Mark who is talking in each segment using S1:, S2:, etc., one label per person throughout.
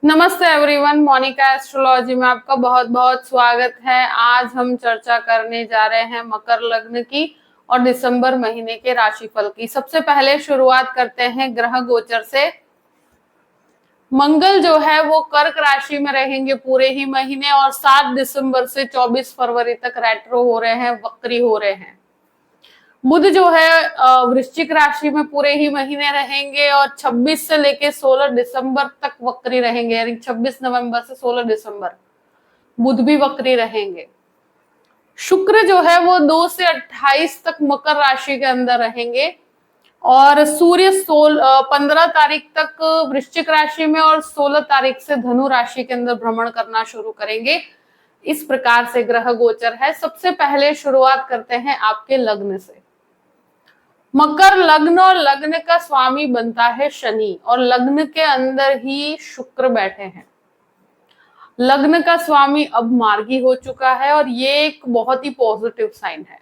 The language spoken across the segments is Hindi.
S1: नमस्ते एवरीवन, मोनिका एस्ट्रोलॉजी में आपका बहुत बहुत स्वागत है। आज हम चर्चा करने जा रहे हैं मकर लग्न की और दिसंबर महीने के राशिफल की। सबसे पहले शुरुआत करते हैं ग्रह गोचर से। मंगल जो है वो कर्क राशि में रहेंगे पूरे ही महीने और 7 दिसंबर से 24 फरवरी तक रेट्रो हो रहे हैं, वक्री हो रहे हैं। बुध जो है वृश्चिक राशि में पूरे ही महीने रहेंगे और 26 से लेके 16 दिसंबर तक वक्री रहेंगे, यानी 26 नवंबर से 16 दिसंबर बुध भी वक्री रहेंगे। शुक्र जो है वो 2 से 28 तक मकर राशि के अंदर रहेंगे और सूर्य 15 तारीख तक वृश्चिक राशि में और 16 तारीख से धनु राशि के अंदर भ्रमण करना शुरू करेंगे। इस प्रकार से ग्रह गोचर है। सबसे पहले शुरुआत करते हैं आपके लग्न से। मकर लग्न और लग्न का स्वामी बनता है शनि और लग्न के अंदर ही शुक्र बैठे हैं। लग्न का स्वामी अब मार्गी हो चुका है और ये एक बहुत ही पॉजिटिव साइन है।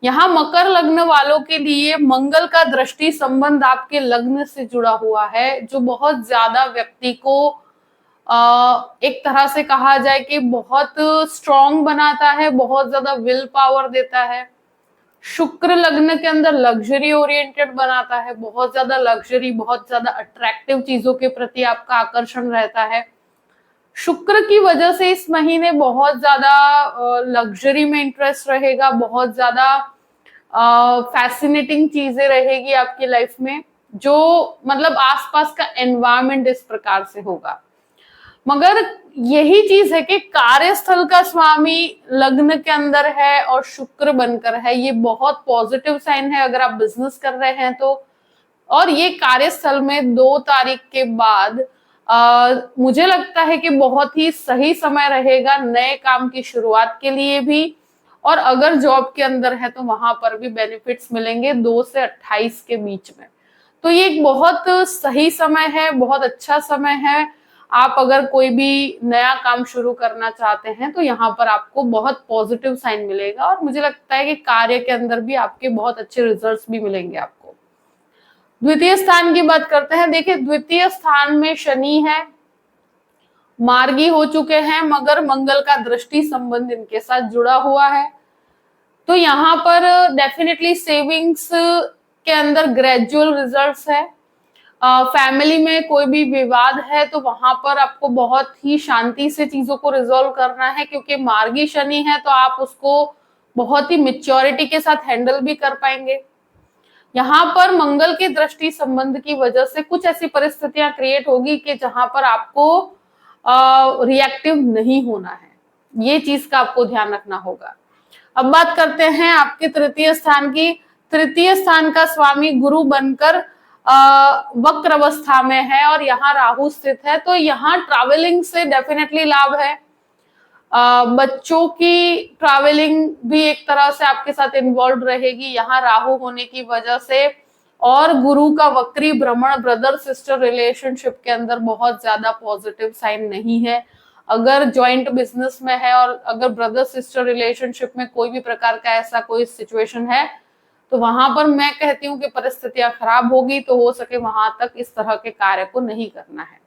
S1: यहाँ मकर लग्न वालों के लिए मंगल का दृष्टि संबंध आपके लग्न से जुड़ा हुआ है, जो बहुत ज्यादा व्यक्ति को एक तरह से कहा जाए कि बहुत स्ट्रॉन्ग बनाता है, बहुत ज्यादा विल पावर देता है। शुक्र लग्न के अंदर लग्जरी ओरिएंटेड बनाता है, बहुत ज्यादा लग्जरी, बहुत ज्यादा अट्रैक्टिव चीजों के प्रति आपका आकर्षण रहता है। शुक्र की वजह से इस महीने बहुत ज्यादा लग्जरी में इंटरेस्ट रहेगा, बहुत ज्यादा फैसिनेटिंग चीजें रहेगी आपकी लाइफ में, जो मतलब आसपास का एनवायरनमेंट इस प्रकार से होगा। मगर यही चीज है कि कार्यस्थल का स्वामी लग्न के अंदर है और शुक्र बनकर है, ये बहुत पॉजिटिव साइन है अगर आप बिजनेस कर रहे हैं तो। और ये कार्यस्थल में 2 तारीख के बाद मुझे लगता है कि बहुत ही सही समय रहेगा नए काम की शुरुआत के लिए भी, और अगर जॉब के अंदर है तो वहां पर भी बेनिफिट्स मिलेंगे 2 से 28 के बीच में। तो ये एक बहुत सही समय है, बहुत अच्छा समय है। आप अगर कोई भी नया काम शुरू करना चाहते हैं तो यहाँ पर आपको बहुत पॉजिटिव साइन मिलेगा और मुझे लगता है कि कार्य के अंदर भी आपके बहुत अच्छे रिजल्ट्स भी मिलेंगे आपको। द्वितीय स्थान की बात करते हैं। देखिए, द्वितीय स्थान में शनि है, मार्गी हो चुके हैं, मगर मंगल का दृष्टि संबंध इनके साथ जुड़ा हुआ है। तो यहाँ पर डेफिनेटली सेविंग्स के अंदर ग्रेजुअल रिजल्ट्स है। फैमिली में कोई भी विवाद है तो वहां पर आपको बहुत ही शांति से चीजों को रिजॉल्व करना है, क्योंकि मार्गी शनि है तो आप उसको बहुत ही मेच्योरिटी के साथ हैंडल भी कर पाएंगे। यहाँ पर मंगल के दृष्टि संबंध की वजह से कुछ ऐसी परिस्थितियां क्रिएट होगी कि जहां पर आपको रिएक्टिव नहीं होना है, ये चीज का आपको ध्यान रखना होगा। अब बात करते हैं आपके तृतीय स्थान की। तृतीय स्थान का स्वामी गुरु बनकर वक्र अवस्था में है और यहाँ राहु स्थित है, तो यहाँ ट्रैवलिंग से डेफिनेटली लाभ है। बच्चों की ट्रैवलिंग भी एक तरह से आपके साथ इन्वॉल्व रहेगी यहाँ राहु होने की वजह से, और गुरु का वक्री भ्रमण ब्रदर सिस्टर रिलेशनशिप के अंदर बहुत ज्यादा पॉजिटिव साइन नहीं है। अगर जॉइंट बिजनेस में है और अगर ब्रदर सिस्टर रिलेशनशिप में कोई भी प्रकार का ऐसा कोई सिचुएशन है तो वहां पर मैं कहती हूँ कि परिस्थितियां खराब होगी, तो हो सके वहां तक इस तरह के कार्य को नहीं करना है।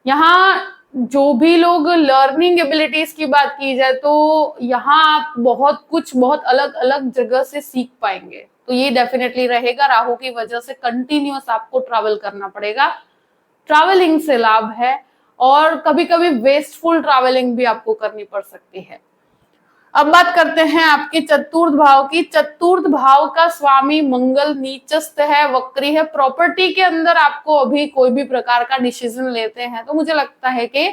S1: यहाँ जो भी लोग लर्निंग एबिलिटीज की बात की जाए तो यहाँ आप बहुत कुछ बहुत अलग अलग जगह से सीख पाएंगे, तो ये डेफिनेटली रहेगा। राहु की वजह से कंटिन्यूअस आपको ट्रैवल करना पड़ेगा, ट्रैवलिंग से लाभ है, और कभी कभी वेस्टफुल ट्रैवलिंग भी आपको करनी पड़ सकती है। अब बात करते हैं आपके चतुर्थ भाव की। चतुर्थ भाव का स्वामी मंगल नीचस्थ है, वक्री है। प्रॉपर्टी के अंदर आपको अभी कोई भी प्रकार का डिसीजन लेते हैं तो मुझे लगता है कि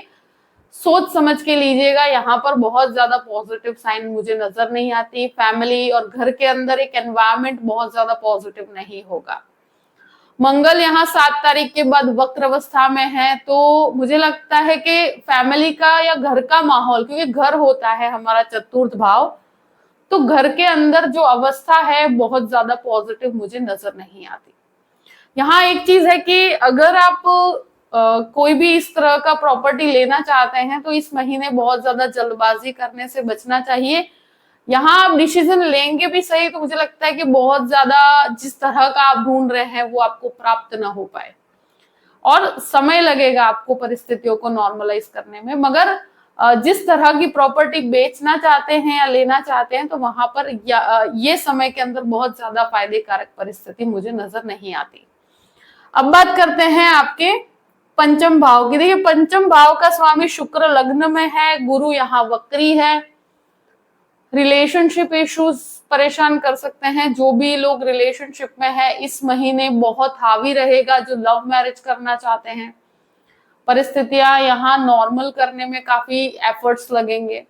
S1: सोच समझ के लीजिएगा। यहाँ पर बहुत ज्यादा पॉजिटिव साइन मुझे नजर नहीं आती। फैमिली और घर के अंदर एक एनवायरनमेंट बहुत ज्यादा पॉजिटिव नहीं होगा। मंगल यहाँ 7 तारीख के बाद वक्र अवस्था में है, तो मुझे लगता है कि फैमिली का या घर का माहौल, क्योंकि घर होता है हमारा चतुर्थ भाव, तो घर के अंदर जो अवस्था है बहुत ज्यादा पॉजिटिव मुझे नजर नहीं आती। यहाँ एक चीज है कि अगर आप कोई भी इस तरह का प्रॉपर्टी लेना चाहते हैं तो इस महीने बहुत ज्यादा जल्दबाजी करने से बचना चाहिए। यहाँ आप डिसीजन लेंगे भी सही तो मुझे लगता है कि बहुत ज्यादा जिस तरह का आप ढूंढ रहे हैं वो आपको प्राप्त ना हो पाए। और समय लगेगा आपको परिस्थितियों को नॉर्मलाइज करने में, मगर जिस तरह की प्रॉपर्टी बेचना चाहते हैं या लेना चाहते हैं तो वहां पर ये समय के अंदर बहुत ज्यादा फायदे कारक परिस्थिति मुझे नजर नहीं आती। अब बात करते हैं आपके पंचम भाव की। देखिए, पंचम भाव का स्वामी शुक्र लग्न में है, गुरु यहाँ वक्री है। रिलेशनशिप इश्यूज परेशान कर सकते हैं। जो भी लोग रिलेशनशिप में है इस महीने बहुत हावी रहेगा। जो लव मैरिज करना चाहते हैं, परिस्थितियां यहाँ नॉर्मल करने में काफी एफर्ट्स लगेंगे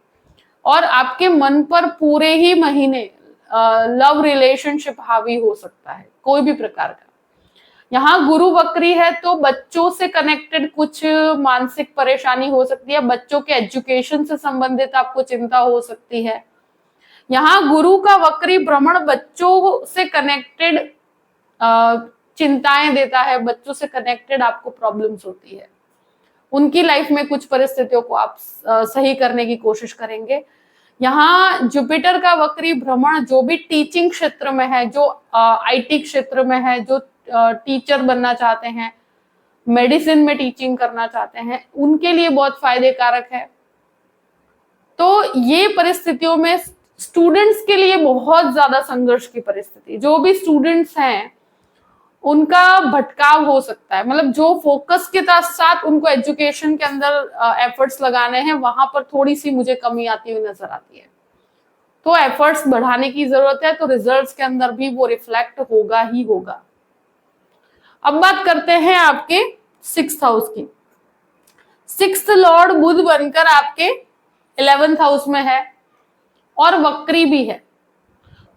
S1: और आपके मन पर पूरे ही महीने लव रिलेशनशिप हावी हो सकता है, कोई भी प्रकार का। यहाँ गुरु वक्री है तो बच्चों से कनेक्टेड कुछ मानसिक परेशानी हो सकती है, बच्चों के एजुकेशन से संबंधित आपको चिंता हो सकती है। यहाँ गुरु का वक्री भ्रमण बच्चों से कनेक्टेड चिंताएं देता है, बच्चों से कनेक्टेड आपको प्रॉब्लम्स होती है, उनकी लाइफ में कुछ परिस्थितियों को आप सही करने की कोशिश करेंगे। यहाँ जुपिटर का वक्री भ्रमण जो भी टीचिंग क्षेत्र में है, जो आईटी क्षेत्र में है, जो टीचर बनना चाहते हैं, मेडिसिन में टीचिंग करना चाहते हैं, उनके लिए बहुत फायदे कारक है। तो ये परिस्थितियों में स्टूडेंट्स के लिए बहुत ज्यादा संघर्ष की परिस्थिति, जो भी स्टूडेंट्स हैं उनका भटकाव हो सकता है। मतलब जो फोकस के साथ उनको एजुकेशन के अंदर एफर्ट्स लगाने हैं, वहां पर थोड़ी सी मुझे कमी आती हुई नजर आती है, तो एफर्ट्स बढ़ाने की जरूरत है। तो रिजल्ट्स के अंदर भी वो रिफ्लेक्ट होगा ही होगा। अब बात करते हैं आपके 6th हाउस की। 6th लॉर्ड बुध बनकर आपके 11th हाउस में है और वक्री भी है।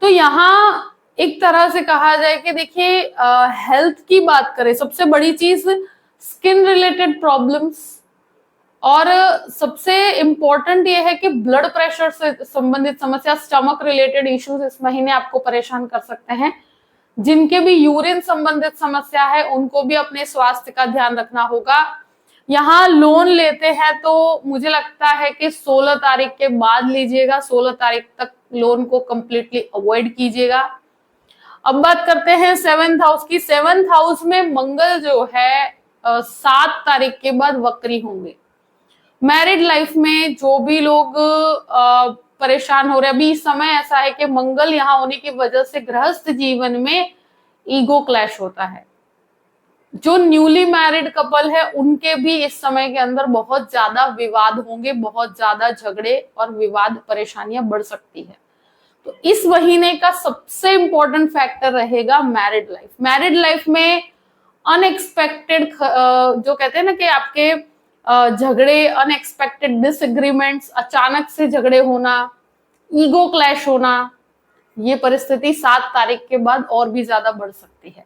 S1: तो यहाँ एक तरह से कहा जाए कि देखिए, हेल्थ की बात करें, सबसे बड़ी चीज स्किन रिलेटेड प्रॉब्लम्स, और सबसे इंपॉर्टेंट ये है कि ब्लड प्रेशर से संबंधित समस्या, स्टमक रिलेटेड इश्यूज इस महीने आपको परेशान कर सकते हैं। जिनके भी यूरिन संबंधित समस्या है उनको भी अपने स्वास्थ्य का ध्यान रखना होगा। यहाँ लोन लेते हैं तो मुझे लगता है कि 16 तारीख के बाद लीजिएगा, 16 तारीख तक लोन को कंप्लीटली अवॉइड कीजिएगा। अब बात करते हैं 7th हाउस की। 7th हाउस में मंगल जो है 7 तारीख के बाद वक्री होंगे। मैरिड लाइफ में जो भी लोग परेशान हो रहे हैं, अभी समय ऐसा है कि मंगल यहाँ होने की वजह से गृहस्थ जीवन में ईगो क्लैश होता है। जो न्यूली मैरिड कपल है उनके भी इस समय के अंदर बहुत ज्यादा विवाद होंगे, बहुत ज्यादा झगड़े और विवाद परेशानियां बढ़ सकती है। तो इस महीने का सबसे इंपॉर्टेंट फैक्टर रहेगा मैरिड लाइफ। मैरिड लाइफ में अनएक्सपेक्टेड, जो कहते हैं ना कि आपके झगड़े, अनएक्सपेक्टेड डिसएग्रीमेंट्स, अचानक से झगड़े होना, ईगो क्लैश होना, ये परिस्थिति 7 तारीख के बाद और भी ज्यादा बढ़ सकती है।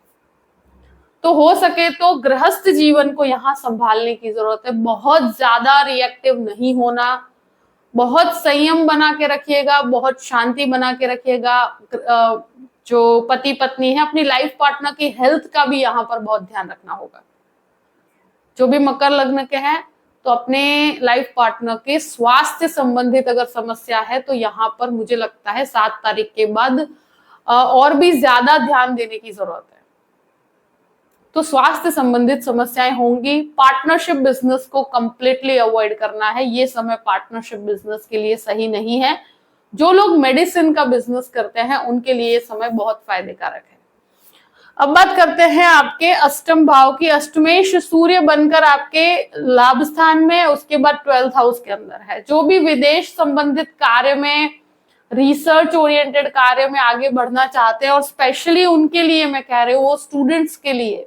S1: तो हो सके तो गृहस्थ जीवन को यहाँ संभालने की जरूरत है। बहुत ज्यादा रिएक्टिव नहीं होना, बहुत संयम बना के रखिएगा, बहुत शांति बना के रखिएगा। जो पति पत्नी है, अपनी लाइफ पार्टनर की हेल्थ का भी यहाँ पर बहुत ध्यान रखना होगा। जो भी मकर लग्न के हैं तो अपने लाइफ पार्टनर के स्वास्थ्य संबंधित अगर समस्या है तो यहाँ पर मुझे लगता है 7 तारीख के बाद और भी ज्यादा ध्यान देने की जरूरत है। तो स्वास्थ्य संबंधित समस्याएं होंगी। पार्टनरशिप बिजनेस को कंप्लीटली अवॉइड करना है, ये समय पार्टनरशिप बिजनेस के लिए सही नहीं है। जो लोग मेडिसिन का बिजनेस करते हैं उनके लिए ये समय बहुत फायदे कारक है। अब बात करते हैं आपके अष्टम भाव की। अष्टमेश सूर्य बनकर आपके लाभ स्थान में, उसके बाद 12th हाउस के अंदर है। जो भी विदेश संबंधित कार्य में, रिसर्च ओरिएंटेड कार्य में आगे बढ़ना चाहते हैं, और स्पेशली उनके लिए मैं कह रही हूँ, वो स्टूडेंट्स के लिए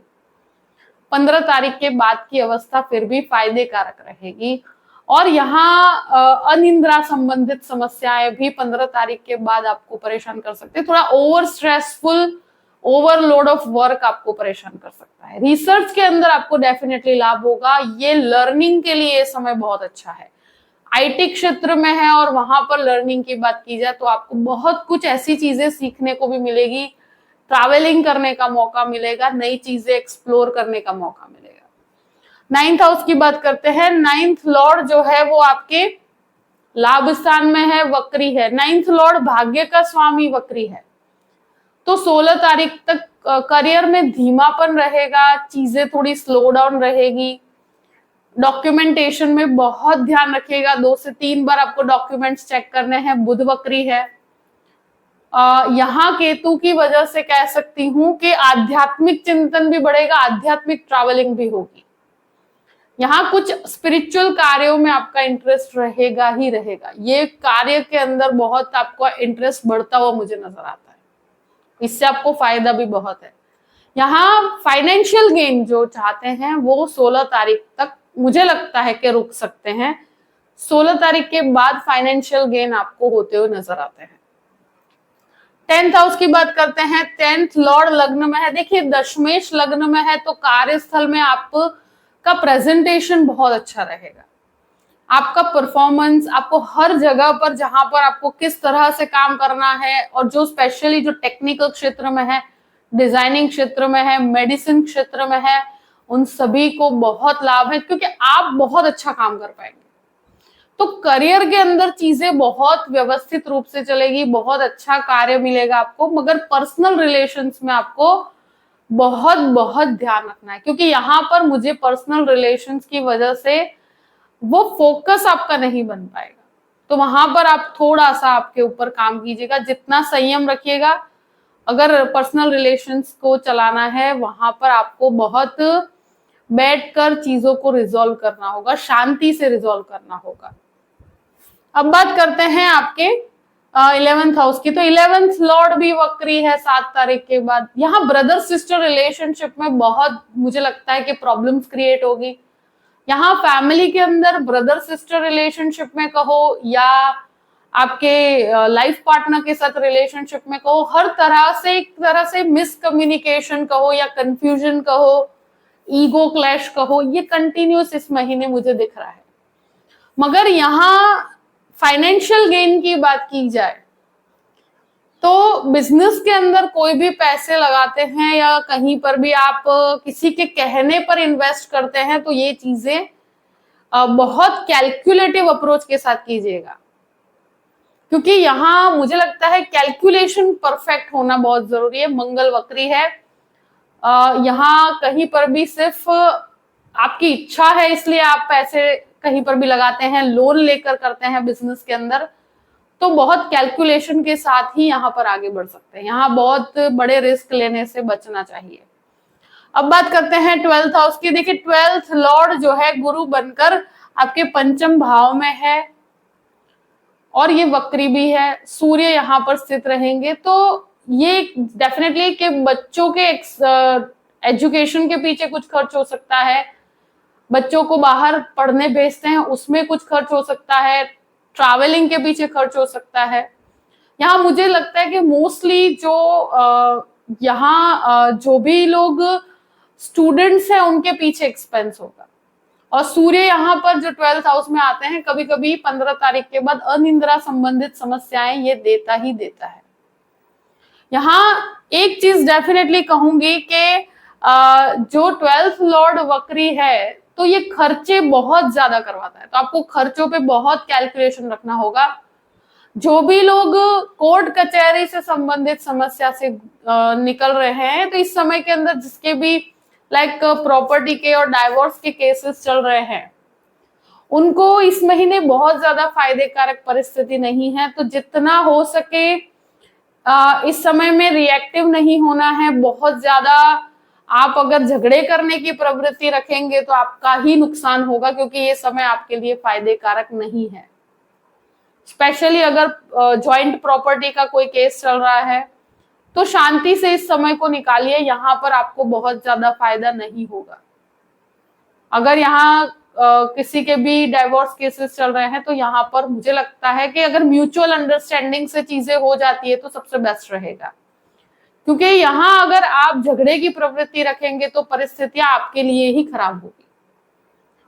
S1: 15 तारीख के बाद की अवस्था फिर भी फायदे कारक रहेगी। और यहाँ अनिद्रा संबंधित समस्याएं भी 15 तारीख के बाद आपको परेशान कर सकते हैं। थोड़ा over stressful, overload of work आपको परेशान कर सकता है। रिसर्च के अंदर आपको डेफिनेटली लाभ होगा। ये लर्निंग के लिए समय बहुत अच्छा है। आईटी क्षेत्र में है और वहां पर लर्निंग की बात की जाए तो आपको बहुत कुछ ऐसी चीजें सीखने को भी मिलेगी, ट्रैवलिंग करने का मौका मिलेगा, नई चीजें एक्सप्लोर करने का मौका मिलेगा। 9th हाउस की बात करते हैं। 9th लॉर्ड जो है वो आपके लाभ स्थान में है, वक्री है। 9th लॉर्ड भाग्य का स्वामी वक्री है। तो 16 तारीख तक करियर में धीमापन रहेगा, चीजें थोड़ी स्लो डाउन रहेगी। डॉक्यूमेंटेशन में बहुत ध्यान रखिएगा, 2 से 3 बार आपको डॉक्यूमेंट्स चेक करने हैं। बुध वक्री है, यहाँ केतु की वजह से कह सकती हूं कि आध्यात्मिक चिंतन भी बढ़ेगा, आध्यात्मिक ट्रैवलिंग भी होगी। यहाँ कुछ स्पिरिचुअल कार्यों में आपका इंटरेस्ट रहेगा ही रहेगा। ये कार्य के अंदर बहुत आपका इंटरेस्ट बढ़ता हुआ मुझे नजर आता है, इससे आपको फायदा भी बहुत है। यहाँ फाइनेंशियल गेन जो चाहते हैं वो 16 तारीख तक मुझे लगता है कि रुक सकते हैं। 16 तारीख के बाद फाइनेंशियल गेन आपको होते हुए नजर आते हैं। 10th हाउस की बात करते हैं। 10th लॉर्ड लग्न में है। देखिए दशमेश लग्न में है तो कार्यस्थल में आपका प्रेजेंटेशन बहुत अच्छा रहेगा। आपका परफॉर्मेंस, आपको हर जगह पर जहां पर आपको किस तरह से काम करना है, और जो स्पेशली जो टेक्निकल क्षेत्र में है, डिजाइनिंग क्षेत्र में है, मेडिसिन क्षेत्र में है, उन सभी को बहुत लाभ है, क्योंकि आप बहुत अच्छा काम कर पाएंगे। तो करियर के अंदर चीजें बहुत व्यवस्थित रूप से चलेगी, बहुत अच्छा कार्य मिलेगा आपको। मगर पर्सनल रिलेशंस में आपको बहुत बहुत ध्यान रखना है, क्योंकि यहाँ पर मुझे पर्सनल रिलेशंस की वजह से वो फोकस आपका नहीं बन पाएगा। तो वहां पर आप थोड़ा सा आपके ऊपर काम कीजिएगा, जितना संयम रखिएगा। अगर पर्सनल रिलेशंस को चलाना है, वहां पर आपको बहुत बैठकर चीजों को रिजॉल्व करना होगा, शांति से रिजॉल्व करना होगा। अब बात करते हैं आपके 11th हाउस की। तो 11th लॉर्ड भी वक्री है 7 तारीख के बाद। यहाँ ब्रदर सिस्टर रिलेशनशिप में बहुत मुझे लगता है कि प्रॉब्लम्स क्रिएट होगी। यहाँ फैमिली के अंदर ब्रदर सिस्टर रिलेशनशिप में कहो, या आपके लाइफ पार्टनर के साथ रिलेशनशिप में कहो, हर तरह से एक तरह से मिसकम्युनिकेशन कहो या कंफ्यूजन कहो, ईगो क्लैश कहो, ये कंटिन्यूस इस महीने मुझे दिख रहा है। मगर यहाँ फाइनेंशियल गेन की बात की जाए तो बिजनेस के अंदर कोई भी पैसे लगाते हैं या कहीं पर भी आप किसी के कहने पर इन्वेस्ट करते हैं, तो ये चीजें बहुत कैलकुलेटिव अप्रोच के साथ कीजिएगा, क्योंकि यहाँ मुझे लगता है कैलकुलेशन परफेक्ट होना बहुत जरूरी है। मंगल वक्री है, यहाँ कहीं पर भी सिर्फ आपकी इच्छा है इसलिए आप पैसे कहीं पर भी लगाते हैं, लोन लेकर करते हैं बिजनेस के अंदर, तो बहुत कैलकुलेशन के साथ ही यहाँ पर आगे बढ़ सकते हैं। यहाँ बहुत बड़े रिस्क लेने से बचना चाहिए। अब बात करते हैं 12th हाउस की। देखिए 12th लॉर्ड जो है गुरु बनकर आपके पंचम भाव में है और ये वक्री भी है। सूर्य यहाँ पर स्थित रहेंगे, तो ये डेफिनेटली कि बच्चों के एजुकेशन के पीछे कुछ खर्च हो सकता है, बच्चों को बाहर पढ़ने भेजते हैं उसमें कुछ खर्च हो सकता है, ट्रैवलिंग के पीछे खर्च हो सकता है। यहाँ मुझे लगता है कि मोस्टली जो यहाँ जो भी लोग स्टूडेंट्स हैं उनके पीछे एक्सपेंस होगा। और सूर्य यहाँ पर जो 12th हाउस में आते हैं, कभी कभी 15 तारीख के बाद अनिद्रा संबंधित समस्याएं ये देता ही देता है। यहाँ एक चीज डेफिनेटली कहूंगी कि जो 12th लॉर्ड वक्री है तो ये खर्चे बहुत ज्यादा करवाता है, तो आपको खर्चों पे बहुत कैलकुलेशन रखना होगा। जो भी लोग कोर्ट कचहरी से संबंधित समस्या से निकल रहे हैं, तो इस समय के अंदर जिसके भी लाइक प्रॉपर्टी के और डाइवोर्स के केसेस चल रहे हैं, उनको इस महीने बहुत ज्यादा फायदे कारक परिस्थिति नहीं है। तो जितना हो सके इस समय में रिएक्टिव नहीं होना है। बहुत ज्यादा आप अगर झगड़े करने की प्रवृत्ति रखेंगे तो आपका ही नुकसान होगा, क्योंकि ये समय आपके लिए फायदे कारक नहीं है। स्पेशली अगर जॉइंट प्रॉपर्टी का कोई केस चल रहा है तो शांति से इस समय को निकालिए, यहाँ पर आपको बहुत ज्यादा फायदा नहीं होगा। अगर यहाँ किसी के भी डाइवोर्स केसेस चल रहे हैं तो यहाँ पर मुझे लगता है कि अगर म्यूचुअल अंडरस्टैंडिंग से चीजें हो जाती है तो सबसे बेस्ट रहेगा, क्योंकि यहाँ अगर आप झगड़े की प्रवृत्ति रखेंगे तो परिस्थितियां आपके लिए ही खराब होगी।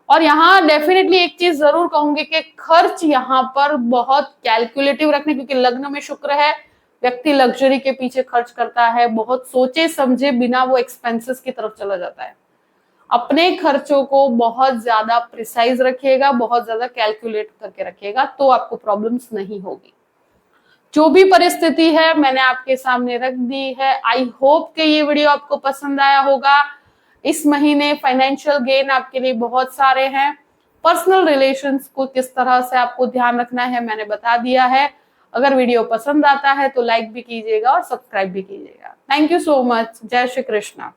S1: और यहाँ डेफिनेटली एक चीज जरूर कहूंगी कि खर्च यहाँ पर बहुत कैलकुलेटिव रखने, क्योंकि लग्न में शुक्र है, व्यक्ति लग्जरी के पीछे खर्च करता है, बहुत सोचे समझे बिना वो एक्सपेंसेस की तरफ चला जाता है। अपने खर्चों को बहुत ज्यादा प्रिसाइज रखिएगा, बहुत ज्यादा कैलकुलेट करके रखिएगा, तो आपको प्रॉब्लम्स नहीं होगी। जो भी परिस्थिति है मैंने आपके सामने रख दी है। आई होप कि ये वीडियो आपको पसंद आया होगा। इस महीने फाइनेंशियल गेन आपके लिए बहुत सारे हैं। पर्सनल रिलेशंस को किस तरह से आपको ध्यान रखना है मैंने बता दिया है। अगर वीडियो पसंद आता है तो लाइक भी कीजिएगा और सब्सक्राइब भी कीजिएगा। Thank you so much. जय श्री कृष्णा।